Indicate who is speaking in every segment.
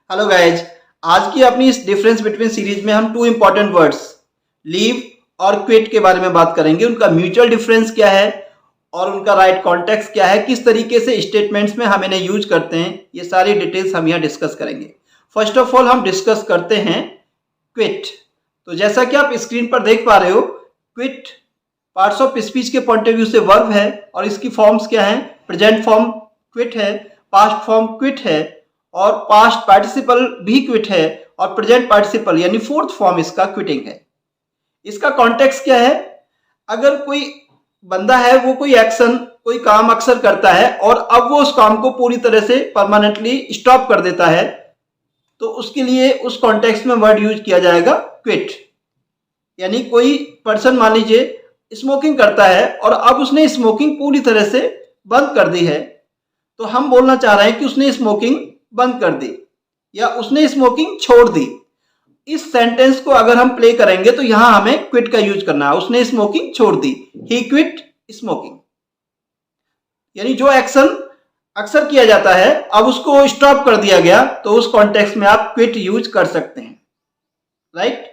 Speaker 1: Hello guys, आज की अपनी इस डिफरेंस बिटवीन सीरीज में हम टू इंपॉर्टेंट वर्ड्स लीव और क्विट के बारे में बात करेंगे। उनका म्यूचुअल डिफरेंस क्या है और उनका राइट कॉन्टेक्स्ट क्या है, किस तरीके से स्टेटमेंट्स में हम इन्हें यूज करते हैं, ये सारी डिटेल्स हम यहाँ डिस्कस करेंगे। फर्स्ट ऑफ ऑल हम डिस्कस करते हैं क्विट। तो जैसा कि आप स्क्रीन पर देख पा रहे हो, क्विट पार्ट्स ऑफ स्पीच के पॉइंट ऑफ व्यू से वर्ब है और इसकी फॉर्म्स क्या है, प्रेजेंट फॉर्म क्विट है, पास्ट फॉर्म क्विट है और पास्ट पार्टिसिपल भी क्विट है और प्रेजेंट पार्टिसिपल यानी फोर्थ फॉर्म इसका क्विटिंग है। इसका कॉन्टेक्स्ट क्या है, अगर कोई बंदा है वो कोई एक्शन कोई काम अक्सर करता है और अब वो उस काम को पूरी तरह से परमानेंटली स्टॉप कर देता है, तो उसके लिए उस कॉन्टेक्स्ट में वर्ड यूज किया जाएगा क्विट। यानी कोई पर्सन मान लीजिए स्मोकिंग करता है और अब उसने स्मोकिंग पूरी तरह से बंद कर दी है, तो हम बोलना चाह रहे हैं कि उसने स्मोकिंग बंद कर दी या उसने स्मोकिंग छोड़ दी। इस सेंटेंस को अगर हम प्ले करेंगे तो यहां हमें क्विट का यूज करना है। उसने स्मोकिंग छोड़ दी, ही क्विट स्मोकिंग। यानी जो एक्शन अक्सर किया जाता है अब उसको स्टॉप कर दिया गया, तो उस कॉन्टेक्स्ट में आप क्विट यूज कर सकते हैं। Right,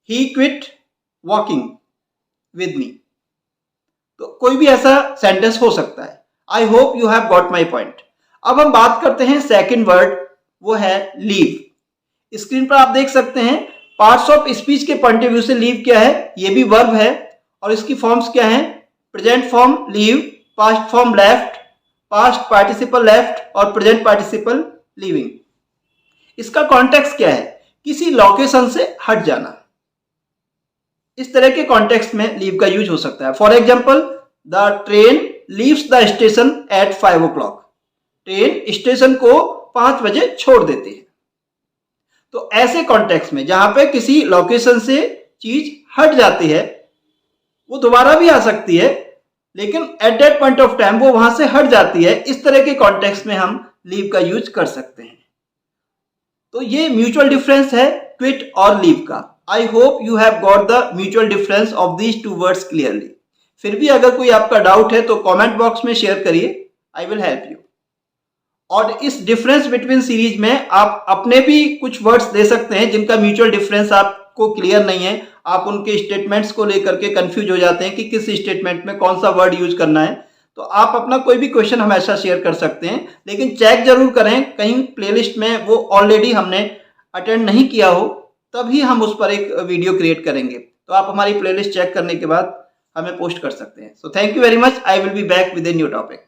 Speaker 1: he quit walking with me. तो कोई भी ऐसा सेंटेंस हो सकता है। I hope you have got my point. अब हम बात करते हैं सेकंड वर्ड, वो है लीव। स्क्रीन पर आप देख सकते हैं पार्ट्स ऑफ स्पीच के पॉइंट ऑफ व्यू से लीव क्या है, ये भी वर्ब है और इसकी फॉर्म्स क्या है, present form leave, past form left, past participle left और प्रेजेंट पार्टिसिपल लीविंग। इसका कॉन्टेक्स्ट क्या है, किसी लोकेशन से हट जाना। इस तरह के कॉन्टेक्स्ट में लीव का यूज हो सकता है। For example, the train leaves the station at 5 o'clock। Train station को 5 बजे छोड़ देती है। तो ऐसे कॉन्टेक्स्ट में जहां पे किसी लोकेशन से चीज हट जाती है, वो दोबारा भी आ सकती है लेकिन at that point of time वो वहां से हट जाती है, इस तरह के कॉन्टेक्स्ट में हम लीव का यूज कर सकते हैं। तो ये म्यूचुअल डिफरेंस है क्विट और लीव का। I hope you have got the mutual difference of these two words clearly. फिर भी अगर कोई आपका डाउट है तो कमेंट बॉक्स में शेयर करिए, आई विल हेल्प यू। और इस डिफरेंस बिटवीन सीरीज में आप अपने भी कुछ वर्ड्स दे सकते हैं जिनका म्यूचुअल डिफरेंस आपको क्लियर नहीं है। आप उनके स्टेटमेंट्स को लेकर के कंफ्यूज हो जाते हैं कि किस स्टेटमेंट में कौन सा वर्ड यूज करना है, तो आप अपना कोई भी क्वेश्चन हमेशा शेयर कर सकते हैं। लेकिन चेक जरूर करें कहीं प्लेलिस्ट में वो ऑलरेडी हमने अटेंड नहीं किया हो, तभी हम उस पर एक वीडियो क्रिएट करेंगे। तो आप हमारी प्लेलिस्ट चेक करने के बाद हमें पोस्ट कर सकते हैं। So thank you very much, I will be back with a new topic.